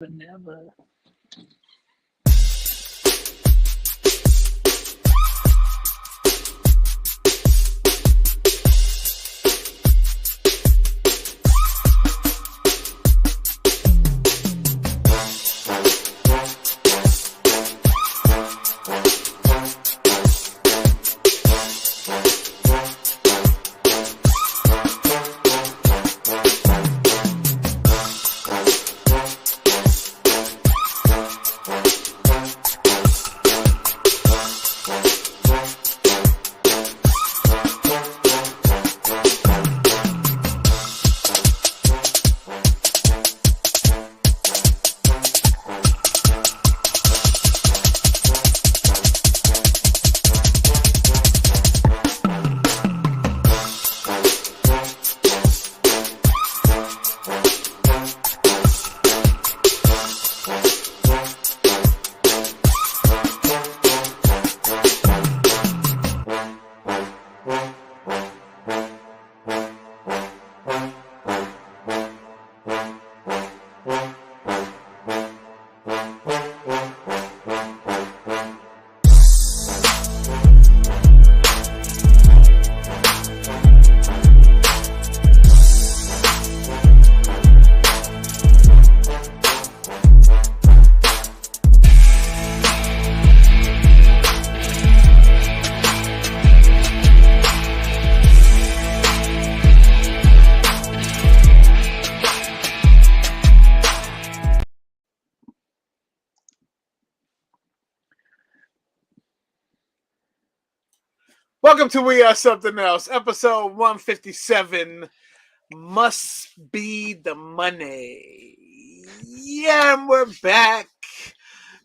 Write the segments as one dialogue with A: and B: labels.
A: But never.
B: Welcome to We Are Something Else, episode 157. Must be the money. Yeah, and we're back.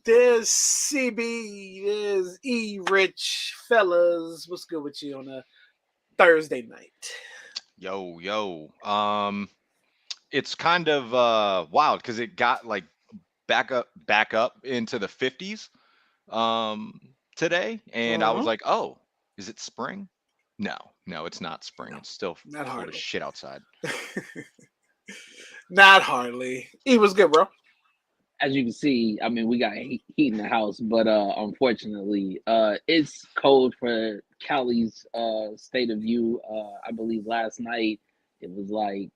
B: There's CB, there's E Rich. Fellas, what's good with you on a Thursday night?
C: Yo. It's kind of wild because it got like back up into the 50s um today, and I was
B: Uh-huh.
C: like, "Oh, is it spring?" No, no, it's not spring.
B: No,
C: It's still
B: not
C: cold as
B: hardly.
C: shit outside.
B: Not hardly. E was good, bro.
A: As you can see, I mean, we got heat in the house, but unfortunately, it's cold for Cali's state of view. I believe last night it was like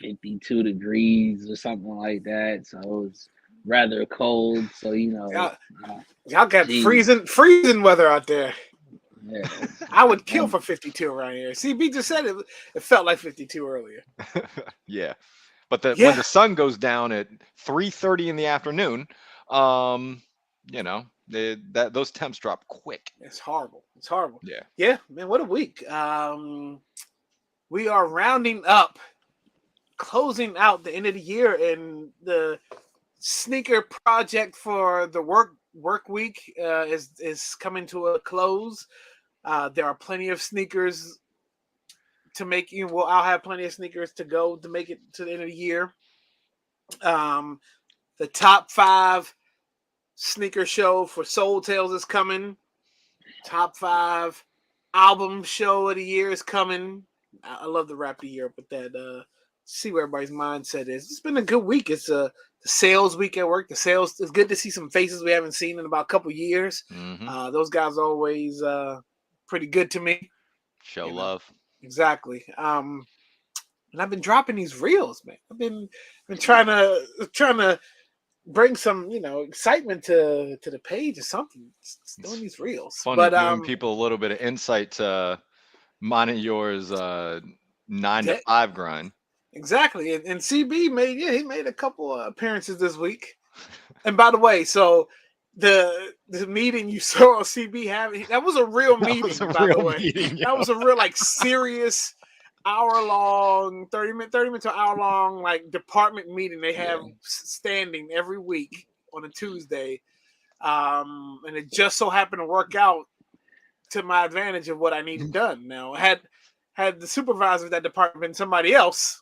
A: 52 degrees or something like that, so it's rather cold. So
B: Y'all,
A: uh,
B: y'all got
A: geez,
B: freezing weather out there.
A: yeah,
B: I would kill
A: and
B: for 52 around here. CB just said it felt like 52 earlier.
C: Yeah, but when
B: Yeah,
C: the sun goes down at 3:30 in the afternoon, um, that those temps drop quick.
B: it's horrible. It's horrible.
C: Yeah.
B: Yeah, man, what a week. We are rounding up, closing out the end of the year, and the sneaker project for the work week is coming to a close. There are plenty of sneakers to make you. Well, I'll have plenty of sneakers to go to make it to the end of the year. Um, the top five sneaker show for Soul Tales is coming. Top five album show of the year is coming. I love the wrap the year up with that. See where everybody's mindset is. It's been a good week. It's the sales week at work. The sales, it's good to see some faces we haven't seen in about a couple years.
C: Mm-hmm.
B: Those guys are always pretty good to me.
C: Show
B: You know,
C: love.
B: exactly. And I've been dropping these reels, man. I've been trying to bring some excitement to the page or something. It's doing
C: It's
B: these reels,
C: funny
B: but
C: giving people a little bit of insight to mine and yours 9 to 5 grind.
B: exactly. And CB made he made a couple of appearances this week. And by the way, so the meeting you saw CB having, that was a real
C: That was a
B: meeting. By the
C: real
B: way,
C: meeting,
B: that
C: yo.
B: was a real like serious hour long 30 minute to hour long like department meeting they have
C: Yeah.
B: standing every week on a Tuesday. And it just so happened to work out to my advantage of what I needed done. Now, had the supervisor of that department been somebody else,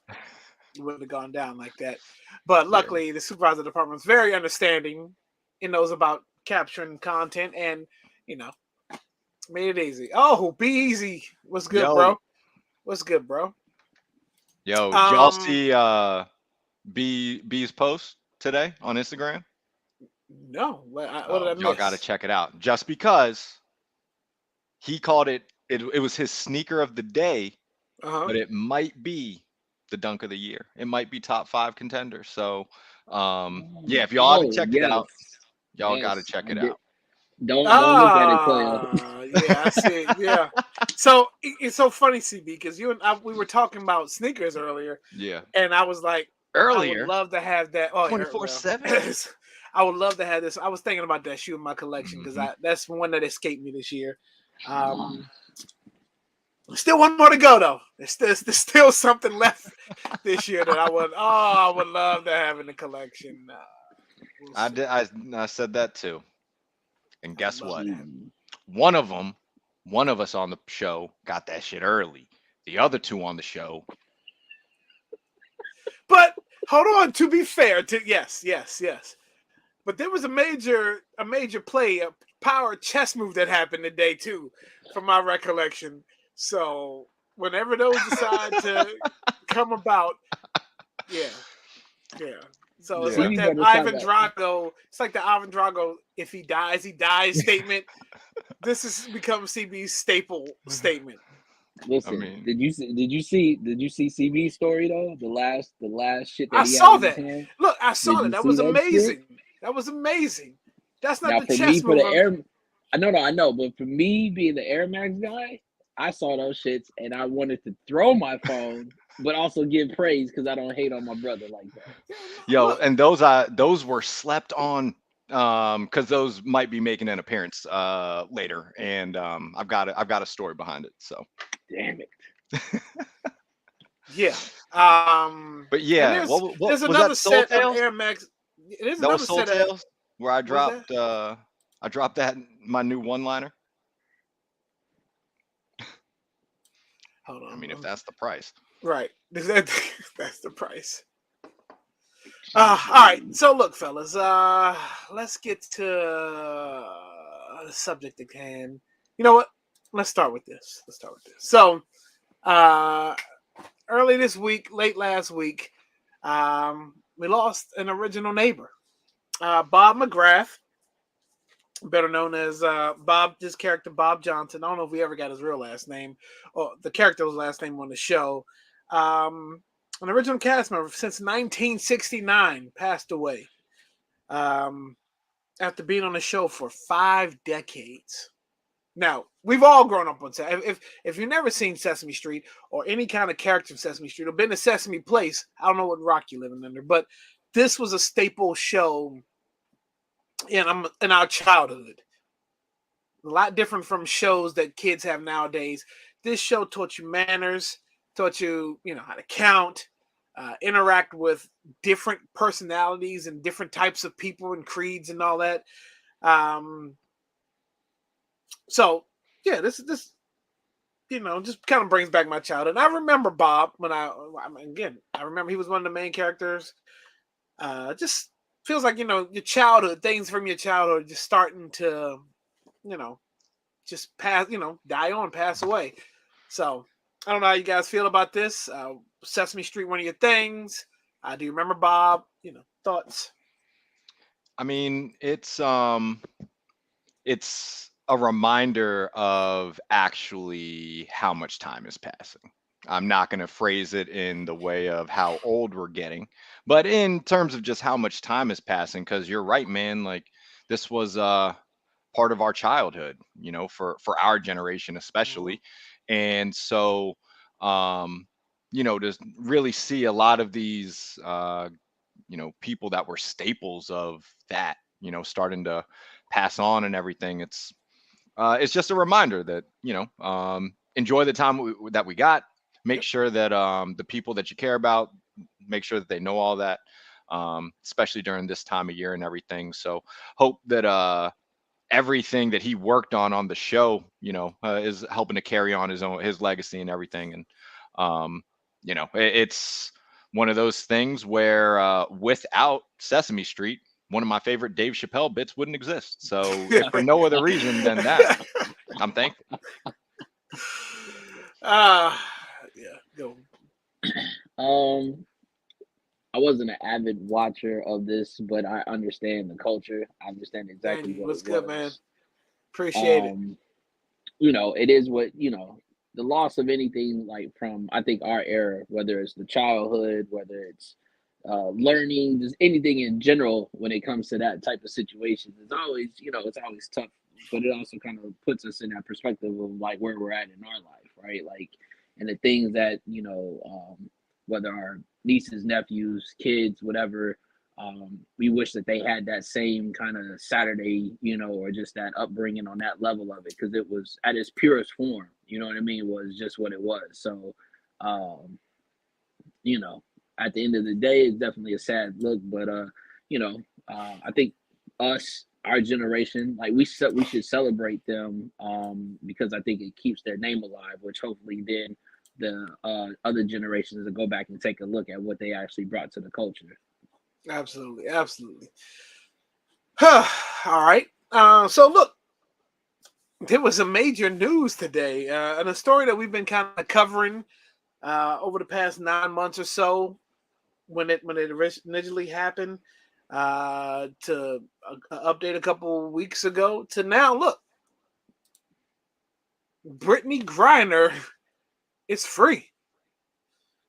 B: it wouldn't have gone down like that. But
C: Yeah.
B: luckily, the supervisor of the department was very understanding. It knows about capturing content and you know made it easy. Oh, be easy. What's good,
C: Yo,
B: bro? What's good, bro?
C: yo, did y'all
B: Um,
C: see B's post today on Instagram?
B: No, what did I
C: Oh, y'all
B: miss?
C: got to check it out. Just because he called it was his sneaker of the day,
B: Uh-huh.
C: but it might be the dunk of the year. It might be top 5 contender. So, yeah, if y'all haven't checked it out, y'all got to
A: yes,
C: check
A: I
C: it
A: did.
C: out.
A: Don't look at it, Cleo.
B: Yeah, I see. Yeah. So it's so funny, CB, because you and we were talking about sneakers earlier,
C: Yeah.
B: and I was like, I would
C: Earlier,
B: love to have that. Oh, yeah,
C: 24/7.
B: I would love to have this. I was thinking about that shoe in my collection because that's one that escaped me this year. Still one more to go though. There's still something left this year that I would love to have in the collection. We'll
C: I
B: see.
C: did. I said that too. And guess
B: love
C: what?
B: that.
C: One of us on the show got that shit early. The other two on the show,
B: But hold on. To be fair, yes. But there was a major play, a power chess move that happened today too, from my recollection. So whenever those decide to come about, yeah. So it's
C: Yeah.
B: like
A: CB
B: that
A: better stop
B: Ivan
A: that.
B: Drago. It's like the Ivan Drago. If he dies, he dies statement. This has become CB's staple statement.
A: Listen,
C: mean-
A: did you see CB's story though? The last shit that
B: I
A: he had
B: saw
A: in his
B: that.
A: hand.
B: Look, I saw
A: Did
B: that.
A: you
B: That
A: see
B: was
A: that shit?
B: amazing. That was amazing. That's not
A: Now
B: the
A: for
B: chess
A: me, for
B: move.
A: the Air, I know, but for me being the Air Max guy, I saw those shits and I wanted to throw my phone, but also give praise because I don't hate on my brother like that.
C: Yo,
B: Look,
C: and those were slept on because those might be making an appearance later, and I've got a story behind it. So,
A: Damn it.
B: yeah.
C: but
B: And
C: yeah,
B: there's
C: what was
B: another
C: that? Soul
B: set of
C: Tales?
B: Air Max. There's
C: That was
B: another
C: Soul
B: set of.
C: Tales where I
B: What was
C: dropped that my new one-liner.
B: Hold on.
C: I mean, if that's the price.
B: Right. That's the price. All right. So look, fellas. Let's get to the subject at hand. You know what? Let's start with this. So, early this week, late last week, we lost an original neighbor, Bob McGrath, better known as Bob. This character, Bob Johnson. I don't know if we ever got his real last name or the character's last name on the show. An original cast member since 1969, passed away after being on the show for 5 decades. Now, we've all grown up on Sesame. If you've never seen Sesame Street or any kind of character in Sesame Street or been to Sesame Place, I don't know what rock you're living under, but this was a staple show in our childhood. A lot different from shows that kids have nowadays. This show taught you manners, taught you, how to count, interact with different personalities and different types of people and creeds and all that. So yeah, this just kind of brings back my childhood. And I remember Bob I remember he was one of the main characters. Just feels like your childhood things from your childhood just starting to just pass, pass away. So I don't know how you guys feel about this. Sesame Street, one of your things. Do you remember Bob? Thoughts?
C: I mean, it's a reminder of actually how much time is passing. I'm not going to phrase it in the way of how old we're getting, but in terms of just how much time is passing, because you're right, man. Like this was part of our childhood, for our generation especially. And so, to really see a lot of these, people that were staples of that, starting to pass on and everything. It's just a reminder that, enjoy the time that we got. Make sure that the people that you care about, make sure that they know all that, especially during this time of year and everything. So hope that everything that he worked on the show, is helping to carry on his legacy and everything. And it's one of those things where without Sesame Street, one of my favorite Dave Chappelle bits wouldn't exist. So if for no other reason than that, I'm thankful.
B: Yeah, go.
A: I wasn't an avid watcher of this, but I understand the culture. I understand exactly
B: Danny,
A: what it
B: what's good, man?
A: was.
B: Appreciate it.
A: Um, it is what the loss of anything like from I think our era, whether it's the childhood, whether it's learning, just anything in general when it comes to that type of situation, it's always tough. But it also kind of puts us in that perspective of like where we're at in our life, right? Like, and the things that whether our nieces, nephews, kids, whatever, we wish that they had that same kind of Saturday, or just that upbringing on that level of it, because it was at its purest form. You know what I mean? Was just what it was. So, um, you know, at the end of the day, it's definitely a sad look. But I think our generation, like we should celebrate them, because I think it keeps their name alive, which hopefully then the other generations will go back and take a look at what they actually brought to the culture.
B: Absolutely, absolutely. All right. So look, there was a major news today, and a story that we've been kind of covering over the past 9 months or so when it originally happened. To update a couple weeks ago to now, look, Brittany Griner is free.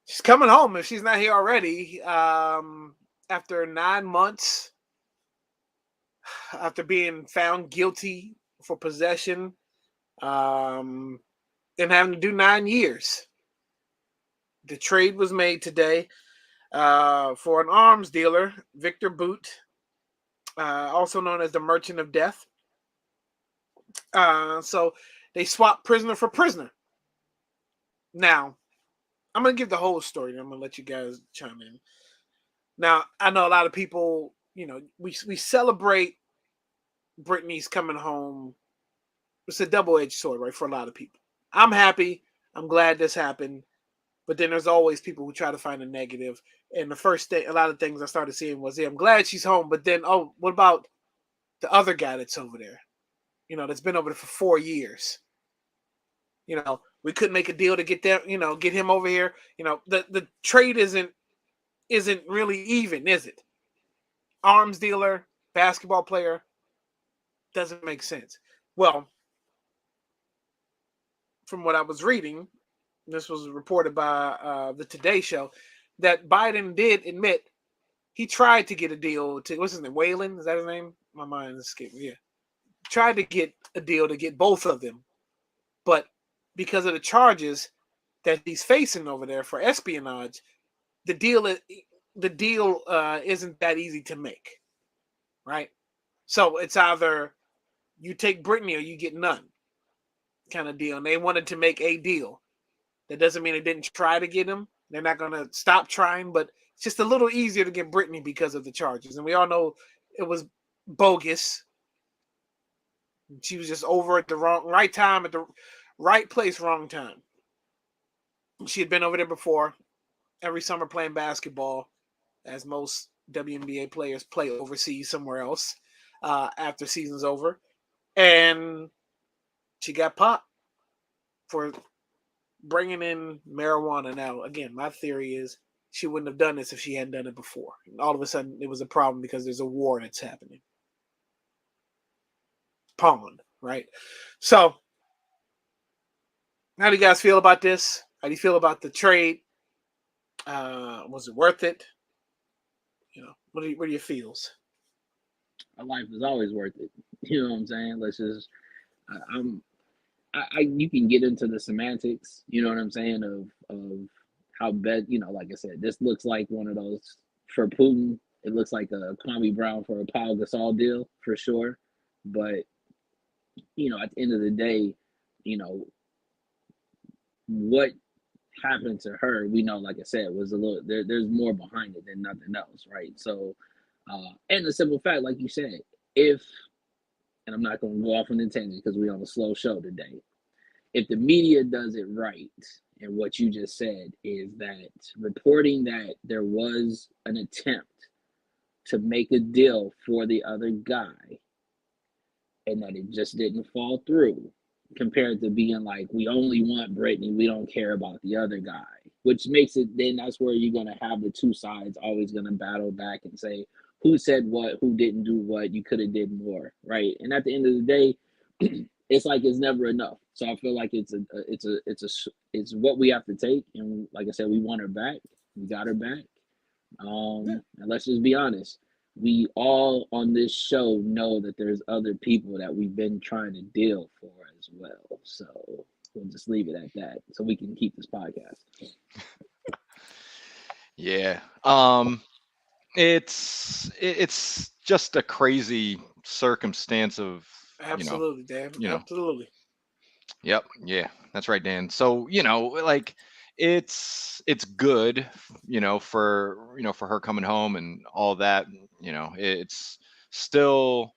B: She's coming home if she's not here already. After 9 months, after being found guilty for possession, um, and having to do 9 years. The trade was made today for an arms dealer, Victor Boot, also known as the Merchant of Death. So they swapped prisoner for prisoner. Now, I'm going to give the whole story, and I'm going to let you guys chime in. Now, I know a lot of people, we celebrate Brittany's coming home. It's a double-edged sword, right, for a lot of people. I'm happy. I'm glad this happened. But then there's always people who try to find a negative. And the first thing, a lot of things I started seeing was, yeah, I'm glad she's home. But then, what about the other guy that's over there? That's been over there for 4 years. We couldn't make a deal to get them, get him over here. The trade isn't really even, is it? Arms dealer, basketball player, doesn't make sense. Well, from what I was reading, this was reported by the Today Show, that Biden did admit he tried to get a deal to, what's his name, Whalen? Is that his name? My mind is skipping. Yeah. Tried to get a deal to get both of them. But because of the charges that he's facing over there for espionage, the deal isn't that easy to make. Right? So it's either you take Brittany or you get none kind of deal. And they wanted to make a deal. That doesn't mean they didn't try to get him. They're not going to stop trying, but it's just a little easier to get Brittany because of the charges. And we all know it was bogus. She was just over at the right time, at the right place, wrong time. She had been over there before, every summer playing basketball, as most WNBA players play overseas somewhere else after season's over. And she got popped for bringing in marijuana. Now, again, my theory is she wouldn't have done this if she hadn't done it before. And all of a sudden, it was a problem because there's a war that's happening. Pawn, right? So, how do you guys feel about this? How do you feel about the trade? Was it worth it? What are your feels?
A: A life is always worth it. You know what I'm saying? Let's just, you can get into the semantics. You know what I'm saying of how bad. Like I said, this looks like one of those for Putin. It looks like a Kwame Brown for a Paul Gasol deal for sure. But at the end of the day, what happened to her, we know, like I said, was a little there's more behind it than nothing else, right? So and the simple fact, like you said, if, and I'm not going to go off on a tangent because we're on a slow show today, if the media does it right, and what you just said is that reporting that there was an attempt to make a deal for the other guy and that it just didn't fall through, compared to being like, we only want Brittany, we don't care about the other guy. which makes it, then that's where you're going to have the two sides always going to battle back and say who said what, who didn't do what, you could have did more, right? And at the end of the day, it's like it's never enough. So I feel like it's what we have to take, and like I said, we want her back, we got her back. And let's just be honest, we all on this show know that there's other people that we've been trying to deal for as well. So we'll just leave it at that, so we can keep this podcast.
C: Yeah. It's just a crazy circumstance of,
B: Absolutely, Dan.
C: you know,
B: Absolutely.
C: Yep. Yeah, that's right, Dan. So, like it's good, for her coming home and all that, it's still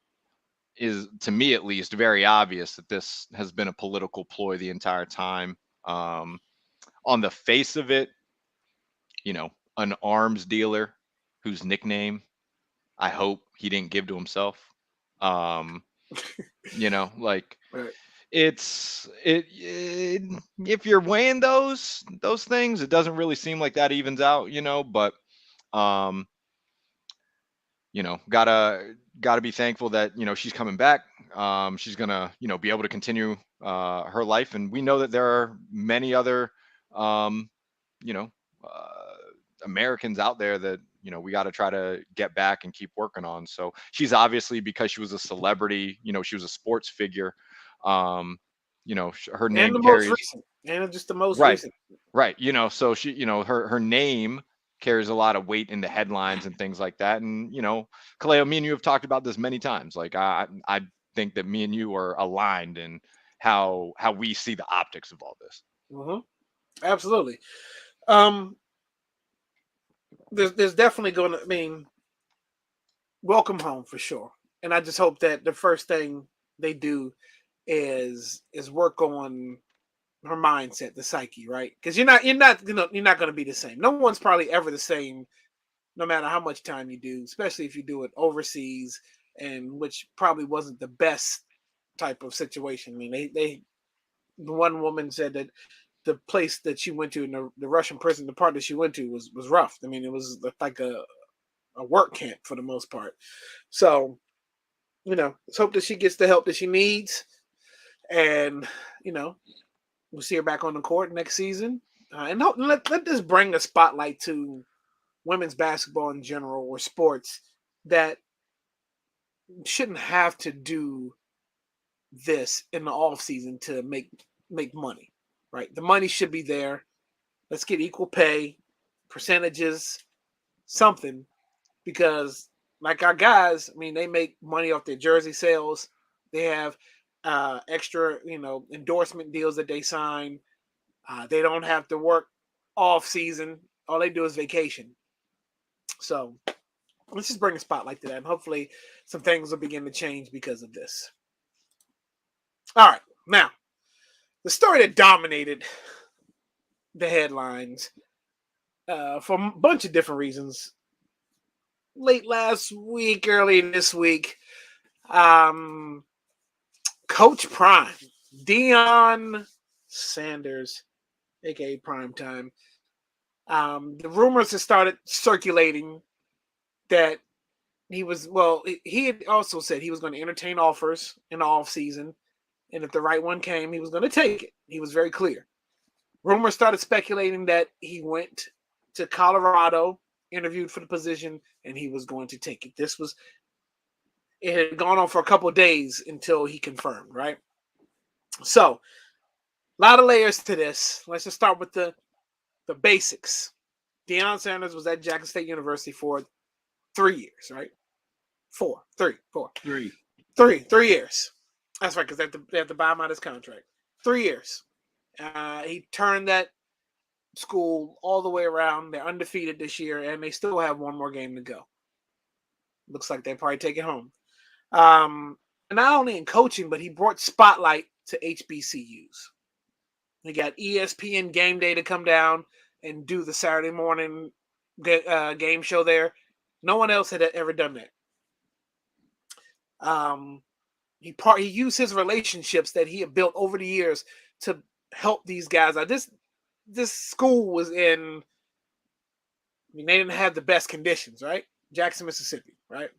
C: is, to me at least, very obvious that this has been a political ploy the entire time. On the face of it, an arms dealer whose nickname I hope he didn't give to himself. Like
B: Right.
C: if you're weighing those things, it doesn't really seem like that evens out, but um gotta be thankful that she's coming back. She's gonna be able to continue her life, and we know that there are many other um you know uh Americans out there that we got to try to get back and keep working on. So she's obviously, because she was a celebrity, she was a sports figure, her
B: And
C: name
B: the most
C: carries,
B: recent. And just the most
C: right,
B: recent.
C: right, so she, her name carries a lot of weight in the headlines and things like that. And Kaleo, me and you have talked about this many times. Like I think that me and you are aligned in how we see the optics of all this.
B: Mm-hmm. Absolutely. There's definitely going to, I mean, welcome home for sure. And I just hope that the first thing they do is work on her mindset, the psyche, right? Because you're not going to be the same. No one's probably ever the same, no matter how much time you do, especially if you do it overseas, and which probably wasn't the best type of situation. I mean, they the one woman said that the place that she went to in the Russian prison, the part that she went to was rough. I mean, it was like a work camp for the most part. So, let's hope that she gets the help that she needs, and we'll see her back on the court next season. And let this bring a spotlight to women's basketball in general, or sports, that shouldn't have to do this in the off season to make money, right? The money should be there. Let's get equal pay, percentages, something, because like our guys, I mean, they make money off their jersey sales. They have extra, endorsement deals that they sign. They don't have to work off season. All they do is vacation. So let's just bring a spotlight to that, and hopefully some things will begin to change because of this. All right, now the story that dominated the headlines for a bunch of different reasons. Late last week, early this week, Coach Prime, Deion Sanders, aka Primetime. The rumors have started circulating that he had also said he was going to entertain offers in the off season, and if the right one came, he was going to take it. He was very clear. Rumors started speculating that he went to Colorado, interviewed for the position, and he was going to take it. It had gone on for a couple of days until he confirmed, right? So, a lot of layers to this. Let's just start with the basics. Deion Sanders was at Jackson State University for 3 years, right? 3 years. That's right, because they have to buy him out his contract. 3 years. He turned that school all the way around. They're undefeated this year, and they still have one more game to go. Looks like they probably take it home. And not only in coaching, but he brought spotlight to HBCUs. He got ESPN Game Day to come down and do the Saturday morning game show there. No one else had ever done that. He used his relationships that he had built over the years to help these guys out. this school was in. I mean, they didn't have the best conditions, right? Jackson, Mississippi, right?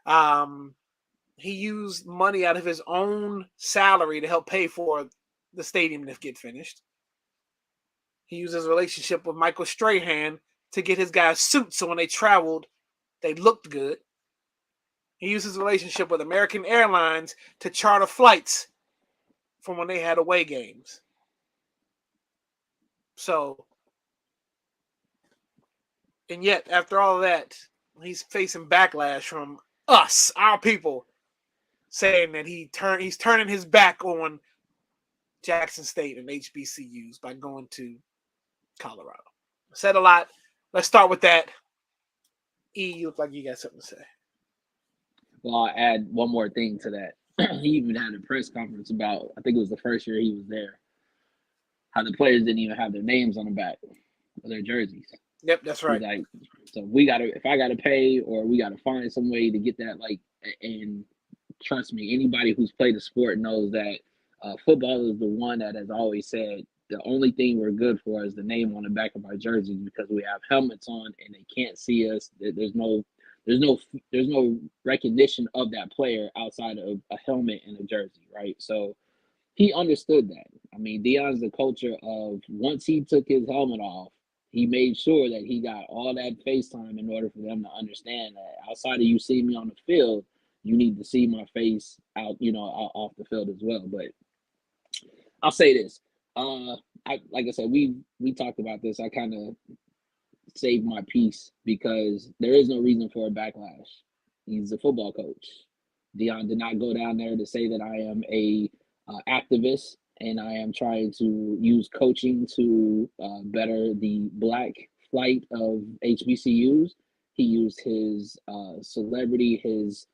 B: Um, he used money out of his own salary to help pay for the stadium to get finished. He used his relationship with Michael Strahan to get his guys suits so when they traveled, they looked good. He used his relationship with American Airlines to charter flights from when they had away games. So, and yet, after all of that, he's facing backlash from us, our people, saying that he's turning his back on Jackson State and HBCUs by going to Colorado. I said a lot. Let's start with that. E, you look like you got something to say.
A: Well, I'll add one more thing to that. He even had a press conference about, I think it was the first year he was there, how the players didn't even have their names on the back of their jerseys.
B: Yep, that's
A: He's
B: right.
A: like, so if I gotta pay or we gotta find some way to get that, like, and trust me, anybody who's played the sport knows that football is the one that has always said the only thing we're good for is the name on the back of our jerseys because we have helmets on and they can't see us. There's no there's no recognition of that player outside of a helmet and a jersey, right? So he understood that. I mean, Deion's the culture of once he took his helmet off, he made sure that he got all that FaceTime in order for them to understand that outside of you seeing me on the field, you need to see my face out, off the field as well. But I'll say this. Like I said, we talked about this. I kind of saved my peace because there is no reason for a backlash. He's a football coach. Deion did not go down there to say that I am a activist and I am trying to use coaching to better the black flight of HBCUs. He used his celebrity, his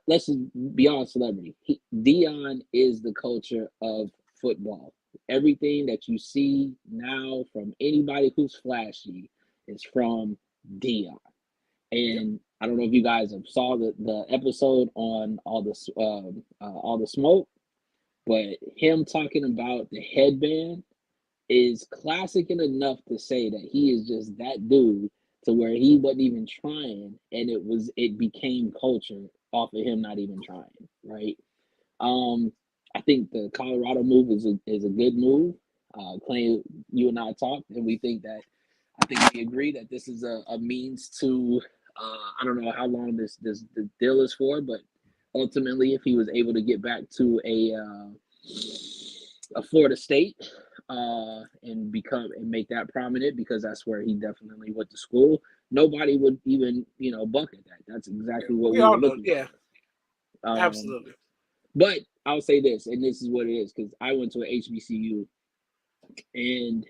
A: let's just beyond celebrity. Deion is the culture of football. Everything that you see now from anybody who's flashy is from Deion.
B: Yep.
A: And I don't know if you guys have saw the episode on all the smoke, but him talking about the headband is classic and enough to say that he is just that dude to where he wasn't even trying, and it became culture off of him not even trying, right? Um, I think the Colorado move is a good move. Clay, you and I talked, and we think that I think we agree that this is a means to. I don't know how long this the deal is for, but ultimately, if he was able to get back to a Florida State and make that prominent, because that's where he definitely went to school, nobody would even bucket that. That's exactly what
B: We
A: we were
B: all know.
A: looking
B: Yeah,
A: for.
B: absolutely.
A: But I'll say this, and this is what it is, because I went to an HBCU, and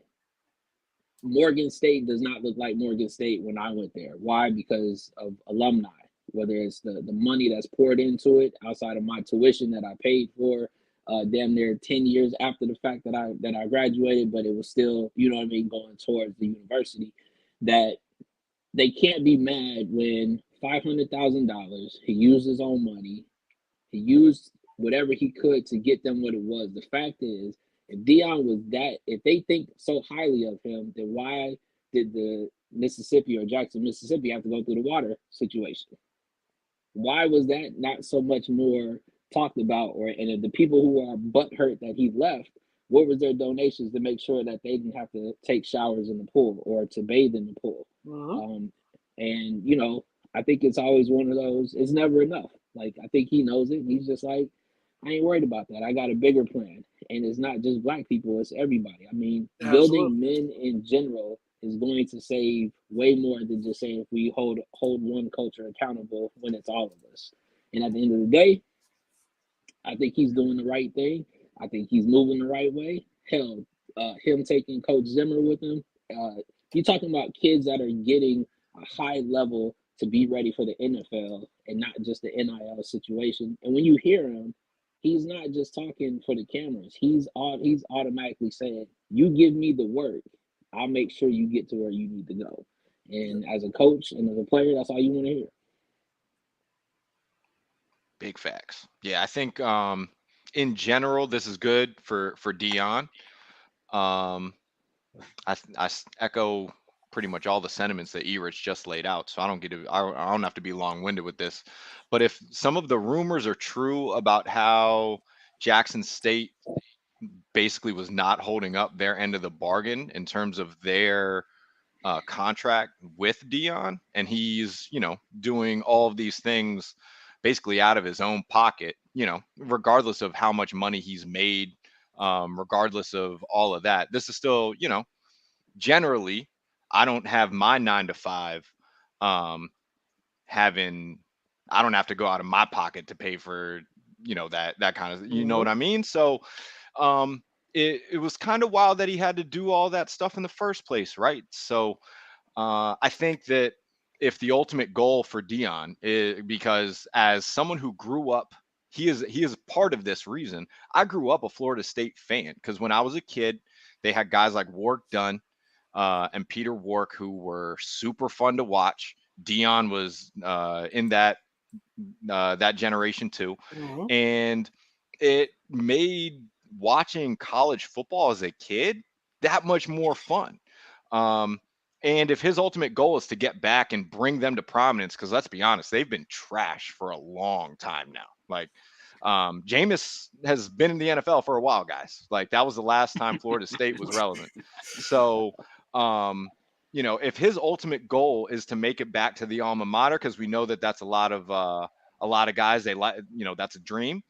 A: Morgan State does not look like Morgan State when I went there. Why? Because of alumni, whether it's the money that's poured into it outside of my tuition that I paid for, damn near 10 years after the fact that I graduated, but it was still, you know what I mean, going towards the university, that they can't be mad when $500,000, he used his own money, he used whatever he could to get them what it was. The fact is, if Deion was that, if they think so highly of him, then why did the Mississippi or Jackson, Mississippi have to go through the water situation? Why was that not so much more talked about? And if the people who are butthurt that he left, what was their donations to make sure that they didn't have to take showers in the pool or to bathe in the pool?
B: Mm-hmm.
A: Um, and I think it's always one of those. It's never enough. Like I think he knows it. He's just like, I ain't worried about that. I got a bigger plan, and it's not just black people; it's everybody. I mean,
B: Absolutely.
A: building men in general is going to save way more than just saying if we hold one culture accountable when it's all of us. And at the end of the day, I think he's doing the right thing. I think he's moving the right way. Hell, him taking Coach Zimmer with him. You're talking about kids that are getting a high level to be ready for the NFL and not just the NIL situation. And when you hear him, he's not just talking for the cameras. He's automatically saying, "You give me the work, I'll make sure you get to where you need to go." And as a coach and as a player, that's all you want to hear.
C: Big facts. Yeah, I think in general this is good for Dion. Um, I echo pretty much all the sentiments that Erich just laid out. So I don't have to be long-winded with this. But if some of the rumors are true about how Jackson State basically was not holding up their end of the bargain in terms of their contract with Dion, and he's doing all of these things basically out of his own pocket, regardless of how much money he's made, regardless of all of that. This is still, generally, I don't have my 9 to 5 um, having. I don't have to go out of my pocket to pay for that kind of, what I mean. So it was kind of wild that he had to do all that stuff in the first place, right? So I think that if the ultimate goal for Dion is, because as someone who grew up, he is part of this reason. I grew up a Florida State fan because when I was a kid, they had guys like Warrick Dunn and Peter Warrick who were super fun to watch. Dion was in that generation too, and it made watching college football as a kid that much more fun. And if his ultimate goal is to get back and bring them to prominence, because let's be honest, they've been trash for a long time now. Like, Jameis has been in the NFL for a while, guys. Like, that was the last time Florida State was relevant. So, if his ultimate goal is to make it back to the alma mater, because we know that that's a lot of guys, they like, that's a dream.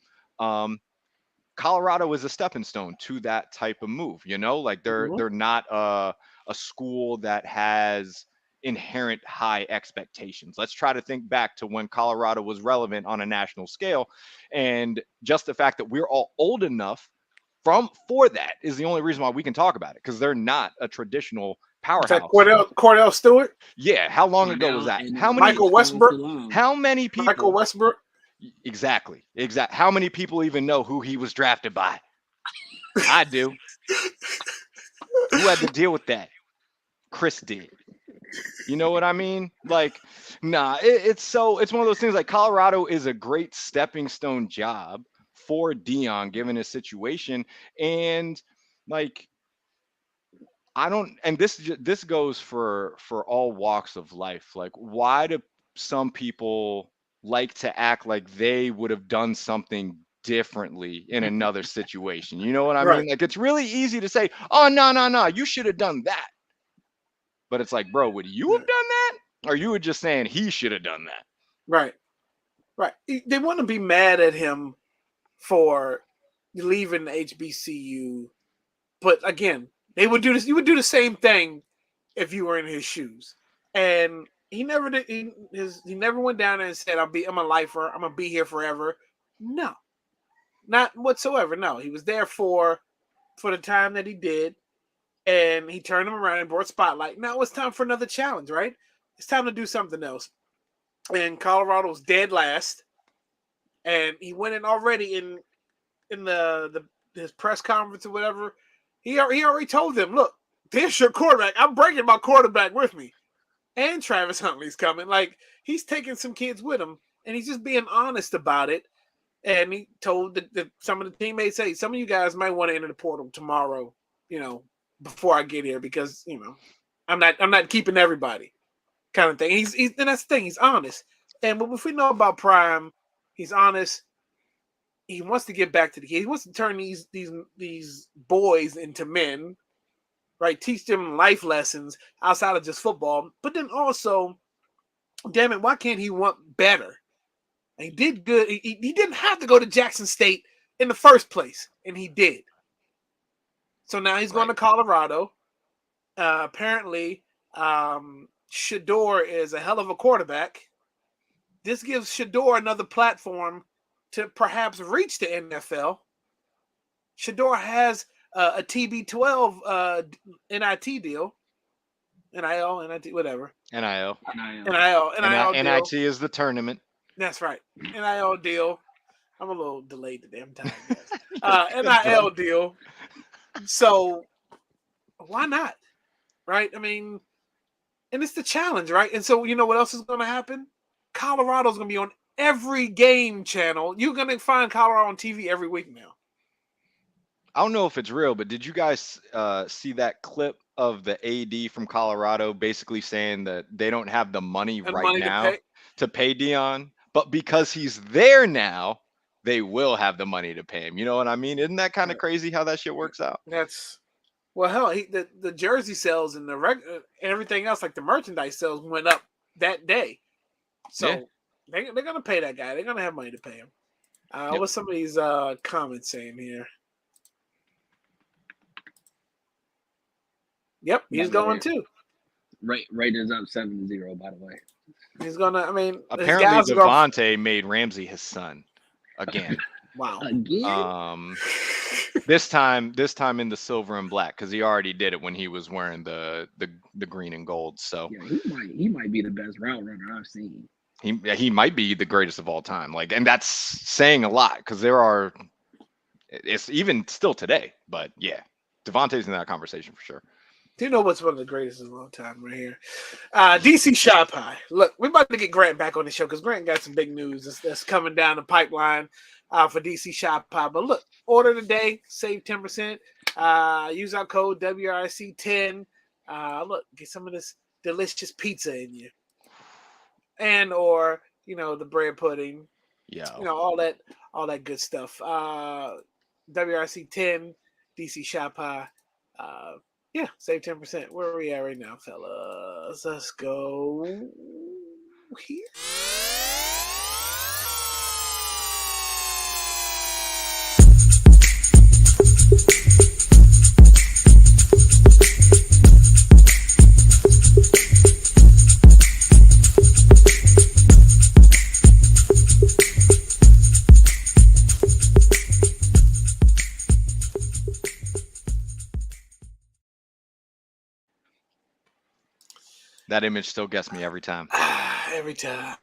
C: Colorado is a stepping stone to that type of move. Like they're not a school that has inherent high expectations. Let's try to think back to when Colorado was relevant on a national scale, and just the fact that we're all old enough for that is the only reason why we can talk about it, because they're not a traditional powerhouse.
B: Cordell Stewart?
C: Yeah, how long ago was that? How many?
B: Michael Westbrook?
C: How many people?
B: Michael Westbrook?
C: Exactly. How many people even know who he was drafted by? I do. Who had to deal with that? Chris did. You know what I mean? Like, nah, it's one of those things. Like, Colorado is a great stepping stone job for Dion given his situation, and like, and this goes for all walks of life. Like, why do some people like to act like they would have done something differently in another situation? You know what I mean? Like, it's really easy to say, oh, no, you should have done that. But it's like, bro, would you have done that? Or you were just saying he should have done that?
B: Right. They want to be mad at him for leaving the HBCU. But again, they would do this. You would do the same thing if you were in his shoes. And he never did. He never went down there and said, I'm a lifer. I'm gonna be here forever. No, not whatsoever. No, he was there for the time that he did, and he turned him around and brought spotlight. Now it's time for another challenge, right? It's time to do something else. And Colorado's dead last, and he went in already in his press conference or whatever. He already told them, look, there's your quarterback. I'm bringing my quarterback with me. And Travis Huntley's coming. Like, he's taking some kids with him, and he's just being honest about it. And he told some of the teammates, hey, some of you guys might want to enter the portal tomorrow, before I get here, because, I'm not keeping everybody, kind of thing. And that's the thing. He's honest. And if we know about Prime, he's honest. He wants to get back to the kid. He wants to turn these boys into men, right? Teach them life lessons outside of just football. But then also, damn it, why can't he want better? And he did good. He didn't have to go to Jackson State in the first place, and he did. So now he's going to Colorado. Apparently, Shedeur is a hell of a quarterback. This gives Shedeur another platform to perhaps reach the NFL. Shedeur has a TB12 NIT deal. NIL, NIT, whatever.
C: NIL.
B: NIL deal.
C: NIT is the tournament.
B: That's right. NIL deal. I'm a little delayed today. I'm tired. NIL deal. So why not? Right? I mean, and it's the challenge, right? And so you know what else is going to happen? Colorado's going to be on every game channel. You're going to find Colorado on TV every week now.
C: I don't know if it's real, but did you guys see that clip of the AD from Colorado basically saying that they don't have the money
B: And
C: right
B: money
C: now
B: to
C: to pay Dion, but because he's there now, they will have the money to pay him. You know what I mean? Isn't that kind of crazy how that shit works out?
B: That's well, hell, the jersey sales and and everything else, like the merchandise sales, went up that day. So
C: Yeah.
B: they're gonna pay that guy. They're gonna have money to pay him.
C: Yep.
B: What's some of these comments saying here? Yep, he's going too.
A: Raiders up 7-0, by the way.
B: He's gonna. I mean,
C: Apparently,
B: his guys are gonna,
C: Devontae made Ramsey his son again.
B: wow.
A: Again?
C: This time in the silver and black, because he already did it when he was wearing the green and gold. So
A: Yeah, he might be the best route runner I've seen.
C: he might be the greatest of all time. Like, and that's saying a lot because it's even still today. But yeah, Devontae's in that conversation for sure.
B: Do you know what's one of the greatest of all time right here? DC Shop High. Look, we're about to get Grant back on the show because Grant got some big news that's coming down the pipeline for DC Shop High. But look, order today, save 10%. Use our code WRC10. Look, get some of this delicious pizza in you. And or, the bread pudding.
C: Yeah.
B: All that good stuff. WRC10, DC Shop High. Yeah, save 10%. Where are we at right now, fellas? Let's go here.
C: That image still gets me every time.
B: Every time.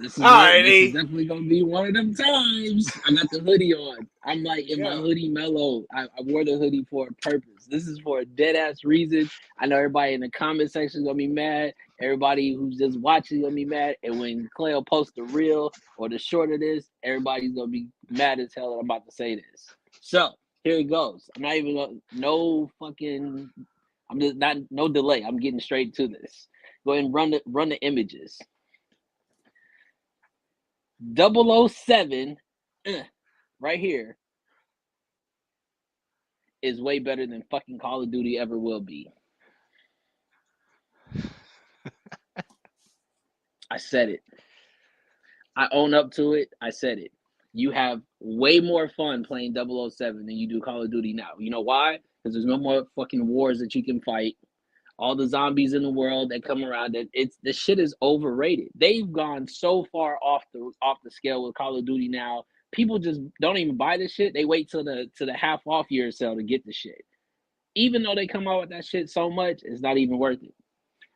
A: This is definitely gonna be one of them times. I got the hoodie on. I'm like in my hoodie mellow. I wore the hoodie for a purpose. This is for a dead ass reason. I know everybody in the comment section is gonna be mad. Everybody who's just watching gonna be mad. And when Clay posts the reel or the short of this, everybody's gonna be mad as hell that I'm about to say this. So here it goes. I'm not even gonna I'm just not no delay. I'm getting straight to this. Go ahead and run the images. 007 right here is way better than fucking Call of Duty ever will be. I said it. I own up to it. I said it. You have way more fun playing 007 than you do Call of Duty now. You know why? Because there's no more fucking wars that you can fight. All the zombies in the world that come around, the shit is overrated. They've gone so far off the scale with Call of Duty now. People just don't even buy this shit. They wait till the half off year sale to get the shit. Even though they come out with that shit so much, it's not even worth it.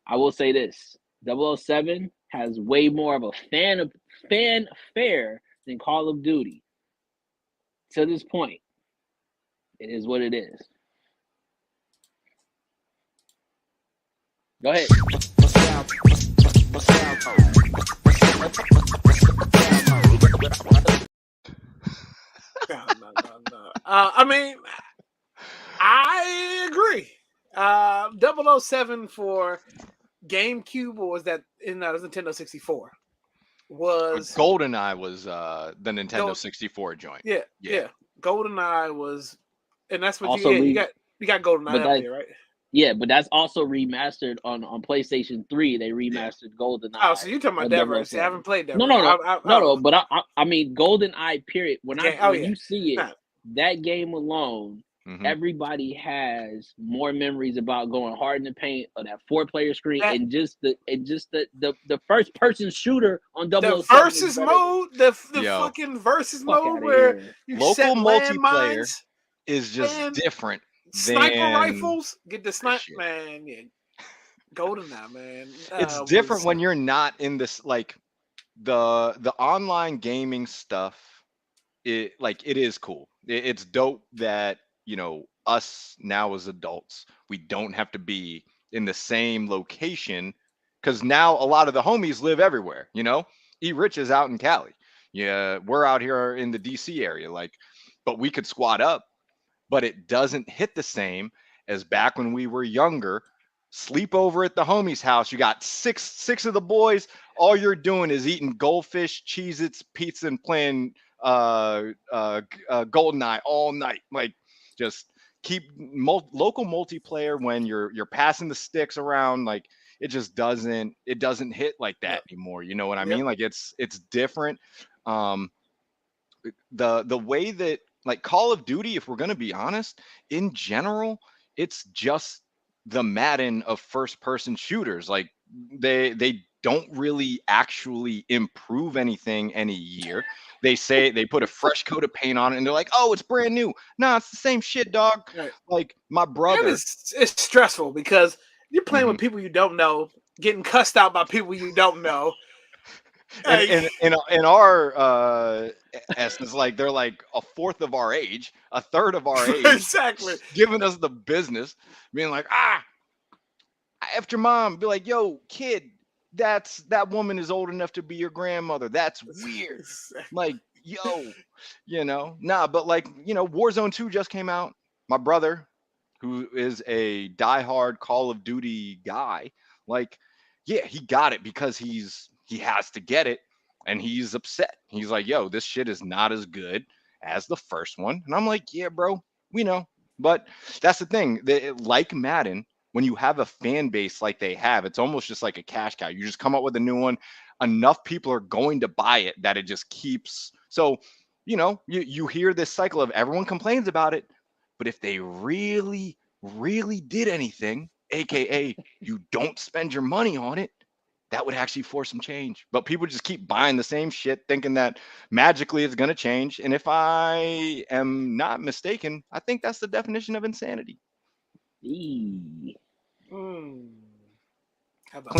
A: I will say this: 007 has way more of a fanfare than Call of Duty. To this point, it is what it is. Go ahead.
B: No. I mean, I agree. 007 for GameCube, or was that in it was Nintendo 64? Was
C: GoldenEye was the Nintendo 64 joint.
B: Yeah. GoldenEye was, and that's what
A: also
B: you got GoldenEye up there, right?
A: Yeah, but that's also remastered on PlayStation 3. They remastered GoldenEye.
B: Oh, so you're talking about that version? I haven't played that.
A: No. But I mean GoldenEye. Period. When you see it, that game alone, everybody has more memories about going hard in the paint on that 4-player screen and just the first person shooter on 007.
B: The versus mode, the fucking versus mode where you
C: local multiplayer is just different.
B: Sniper rifles, get the sniper, man. Yeah, GoldenEye, man.
C: It's different when you're not in this, like the online gaming stuff. It is cool. It's dope that us now as adults, we don't have to be in the same location because now a lot of the homies live everywhere. E Rich is out in Cali. Yeah, we're out here in the DC area, but we could squad up. But it doesn't hit the same. as back when we were younger. Sleep over at the homie's house. You got six of the boys. All you're doing is eating goldfish, Cheez-Its, pizza, and playing GoldenEye all night. Like, just keep local multiplayer when you're passing the sticks around. Like, it just doesn't hit like that anymore. You know what I mean? Like, it's different. The way that, like, Call of Duty, if we're gonna be honest, in general, it's just the Madden of first person shooters. Like, they don't really actually improve anything any year. They say they put a fresh coat of paint on it and they're like, oh, it's brand new. Nah, it's the same shit, dog.
B: Right.
C: Like, my brother.
B: It's stressful because you're playing with people you don't know, getting cussed out by people you don't know.
C: And in our essence, like, they're like a fourth of our age, a third of our age,
B: exactly,
C: giving us the business, being like, after mom, be like, yo, kid, that woman is old enough to be your grandmother. That's weird. Like, yo, but like, Warzone 2 just came out. My brother, who is a diehard Call of Duty guy, like, yeah, he got it because he has to get it, and he's upset. He's like, yo, this shit is not as good as the first one. And I'm like, yeah, bro, we know. But that's the thing. Like Madden, when you have a fan base like they have, it's almost just like a cash cow. You just come up with a new one. Enough people are going to buy it that it just keeps. So, you hear this cycle of everyone complains about it. But if they really, really did anything, AKA you don't spend your money on it, that would actually force some change. But people just keep buying the same shit, thinking that magically it's going to change. And if I am not mistaken, I think that's the definition of insanity.
B: How about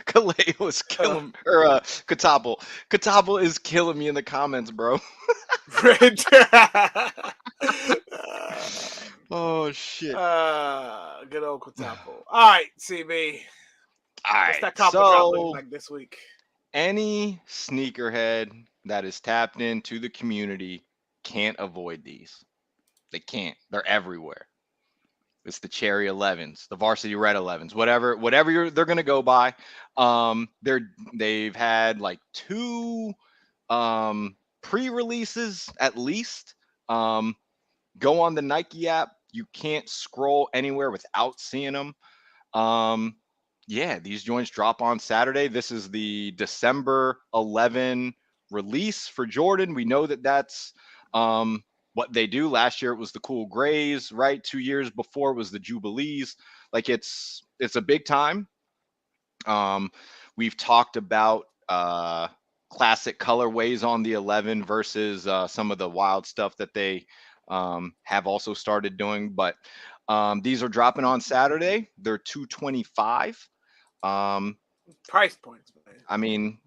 C: Kaleo is killing, or Katapel. Katapel is killing me in the comments, bro. Oh shit.
B: Good old Katapel. All right, CB.
C: All right.
B: What's that copper drop look like this week?
C: Any sneakerhead that is tapped into the community can't avoid these. They can't. They're everywhere. It's the Cherry 11s, the Varsity Red 11s, whatever they're gonna go by. They've had like 2 pre-releases at least. Go on the Nike app. You can't scroll anywhere without seeing them. Yeah, these joints drop on Saturday. This is the December 11 release for Jordan. We know that that's what they do. Last year it was the Cool Grays, right? 2 years before it was the Jubilees. Like, it's a big time. We've talked about classic colorways on the 11 versus some of the wild stuff that they have also started doing. But these are dropping on Saturday. They're $225.
B: Price points, man.
C: I mean,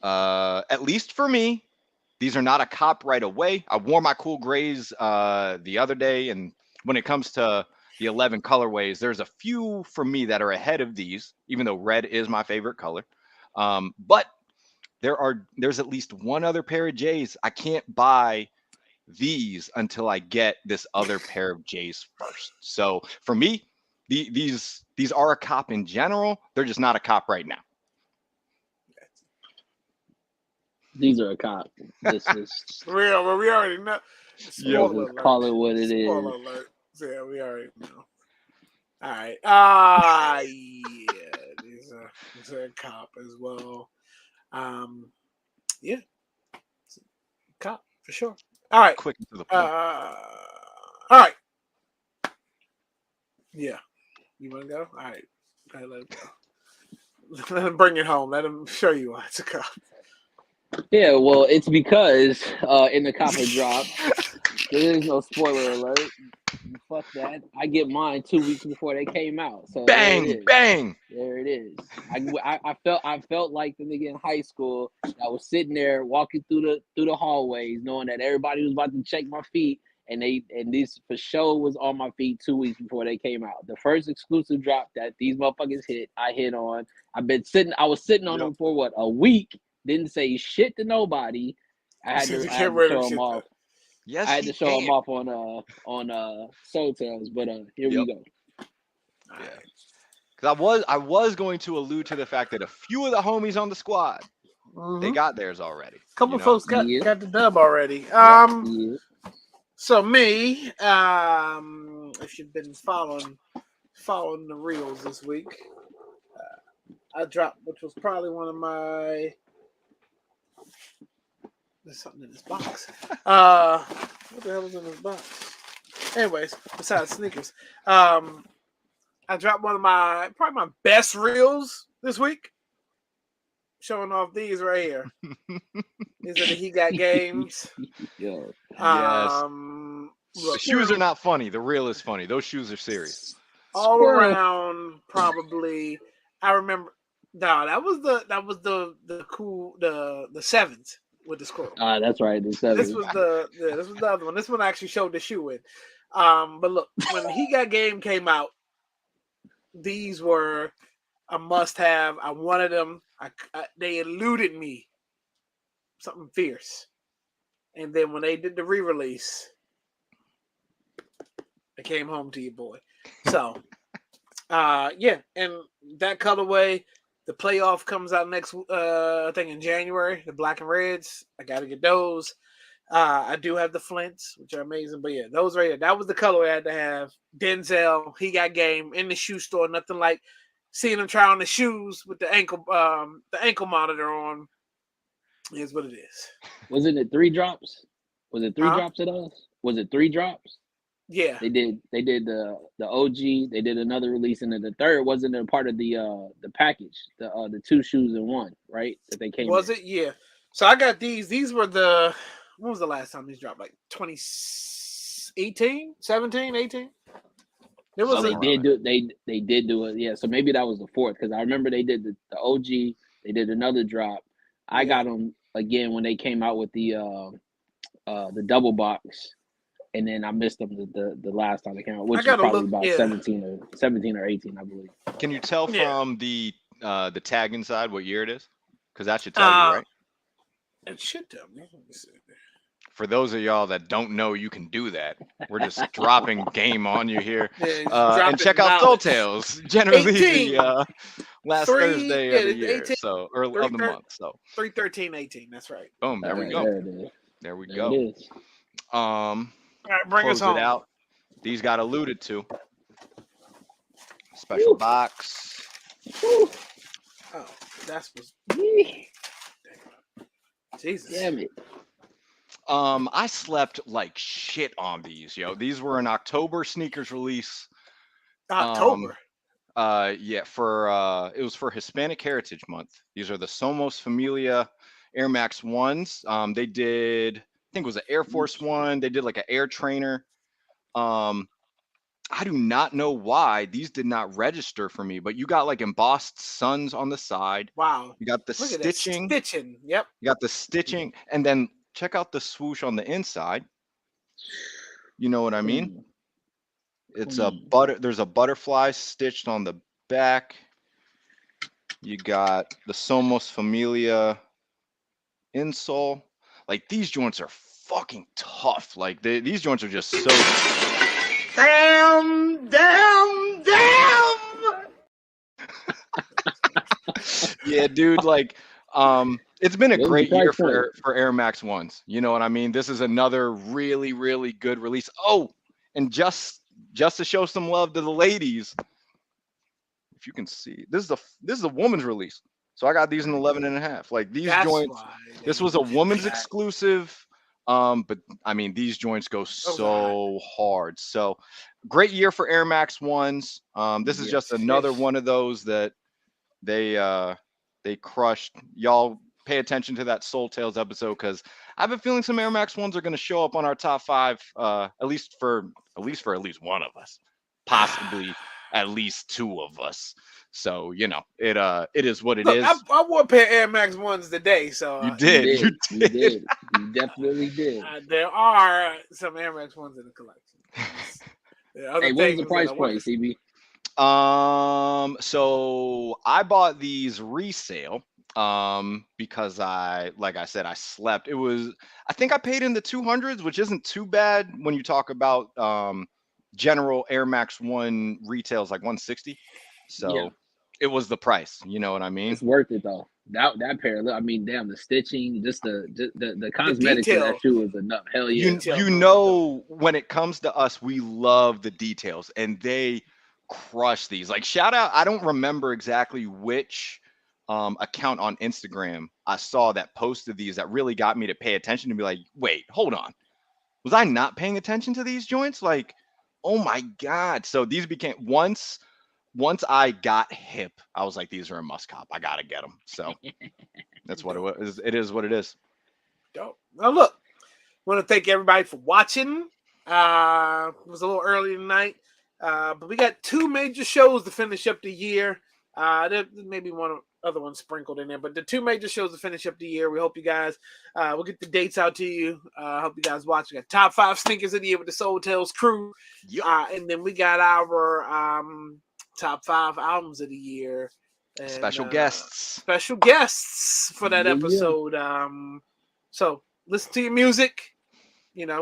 C: at least for me, these are not a cop right away. I wore my Cool Grays the other day, and when it comes to the 11 colorways, there's a few for me that are ahead of these, even though red is my favorite color. But there's at least one other pair of J's. I can't buy these until I get this other pair of J's first. So for me, these are a cop in general. They're just not a cop right now.
A: These are a cop. This is
B: real. We already know.
A: Call it what it is.
B: Spoiler alert. Yeah, we already know. All right. Yeah, these are a cop as well. Yeah, cop for sure. All right.
C: Quick to the point.
B: All right. Yeah. You want to go? All right. Okay, let him go. Let him bring it home. Let him show you why it's a cop.
A: Yeah, well, it's because in the copper drop, there is no spoiler alert. You fuck that. I get mine 2 weeks before they came out. So there it
C: Bang,
A: is.
C: bang.
A: There it is. I felt like the nigga in high school. I was sitting there walking through the hallways, knowing that everybody was about to check my feet, and this for sure was on my feet 2 weeks before they came out. The first exclusive drop that these motherfuckers hit, I hit on. I was sitting on them for what, a week. Didn't say shit to nobody. I had to show them off.
C: Yes,
A: I had to show them off on Soul Tales, but here we go.
C: Yeah. Because I was going to allude to the fact that a few of the homies on the squad, they got theirs already.
B: Couple folks got the dub already. So me, if you've been following the reels this week, I dropped, which was probably one of my. There's something in this box. What the hell is in this box? Anyways, besides sneakers, I dropped one of probably my best reels this week. Showing off these right here. These are the He Got Games.
A: Yo.
C: The shoes are not funny. The reel is funny. Those shoes are serious.
B: All around, probably. I remember. No, that was the cool the sevens with the squirrel.
A: That's right. The sevens.
B: This was the other one. This one I actually showed the shoe with. But look, when He Got Game came out, these were a must-have. I wanted them. They eluded me. Something fierce. And then when they did the re-release, I came home to you, boy. So, yeah, and that colorway, the playoff comes out next, I think in January. The black and reds, I got to get those. I do have the Flints, which are amazing, but yeah, those right here. That was the colorway I had to have. Denzel, He Got Game in the shoe store. Nothing like seeing him try on the shoes with the ankle monitor on. Is what it is.
A: Wasn't it 3 drops? Was it 3 drops of those? Was it 3 drops?
B: Yeah.
A: They did the OG. They did another release, and then the third wasn't a part of the package. The 2 shoes in 1, right? That they came.
B: Was it? Yeah. So I got these. These were when was the last time these dropped? Like 2018, 17, 18? There was
A: they did do it. Yeah. So maybe that was the 4th, because I remember they did the OG. They did another drop. I got them again when they came out with the double box, and then I missed them the last time they came out, which was probably about 17 or 18, I believe.
C: Can you tell from the tag inside what year it is? Because that should tell you, right?
B: It should tell me. Let me see.
C: For those of y'all that don't know, you can do that. We're just dropping game on you here. And check out Soul Tales, generally the last Thursday of the year, 18, or of the month. So
B: 3/13/18. That's right.
C: Boom. There we go. There we go.
B: All right, bring us home.
C: It out. These got alluded to. Special box.
B: Oh, that's what's. Jesus.
A: Damn it.
C: I slept like shit on these, yo. These were an October sneakers release.
B: October.
C: Yeah, it was for Hispanic Heritage Month. These are the Somos Familia Air Max 1s. They did, I think it was an Air Force One. They did like an Air Trainer. I do not know why these did not register for me, but you got like embossed suns on the side.
B: Wow.
C: You got the stitching.
B: Yep.
C: You got the stitching, and then check out the swoosh on the inside. You know what I mean? It's there's a butterfly stitched on the back. You got the Somos Familia insole. Like, these joints are fucking tough. Like, these joints are just so damn. Yeah, dude, like it's been a great year for Air Max 1s. You know what I mean? This is another really, really good release. Oh, and just to show some love to the ladies, if you can see, this is a woman's release. So I got these in 11.5. Like, these joints, this was a woman's exclusive. But I mean, these joints go so hard. So great year for Air Max 1s. This is just another one of those that they crushed. Y'all pay attention to that Soul Tales episode, because I have a feeling some Air Max ones are going to show up on our top 5, at least for at least one of us, possibly at least 2 of us. So it is what it
B: Look,
C: is.
B: I wore a pair of Air Max 1s today, so
C: You did.
A: You did. You definitely did.
B: there are some Air Max 1s in the collection.
A: Hey, what was the price point, CB?
C: So I bought these resale because like I said, I slept. I think I paid in the 200s, which isn't too bad when you talk about general Air Max 1 retails like 160. So it was the price, you know what I mean?
A: It's worth it though. That pair, I mean, damn, the stitching, just the cosmetics of that shoe is enough. Hell yeah.
C: You know, when it comes to us, we love the details, and they crush these. Like, shout out, I don't remember exactly which account on Instagram I saw that posted these that really got me to pay attention and be like, wait, hold on. Was I not paying attention to these joints? Like, oh my God. So these became once I got hip, I was like, these are a must cop. I gotta get them. So that's what it was. It is what it is.
B: Dope. Now look, I want to thank everybody for watching. It was a little early tonight, but we got 2 major shows to finish up the year. There may be one other one sprinkled in there, but the 2 major shows to finish up the year. We hope you guys, we'll get the dates out to you. Hope you guys watch. We got top 5 sneakers of the year with the Soul Tales crew.
C: Yep.
B: And then we got our top 5 albums of the year. And,
C: special guests
B: for that episode. So listen to your music,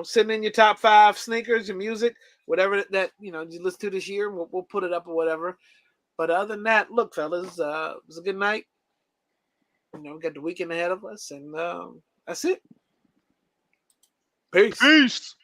B: send in your top 5 sneakers, your music, whatever that you listen to this year. We'll put it up or whatever. But other than that, look, fellas, it was a good night. We got the weekend ahead of us, and that's it. Peace.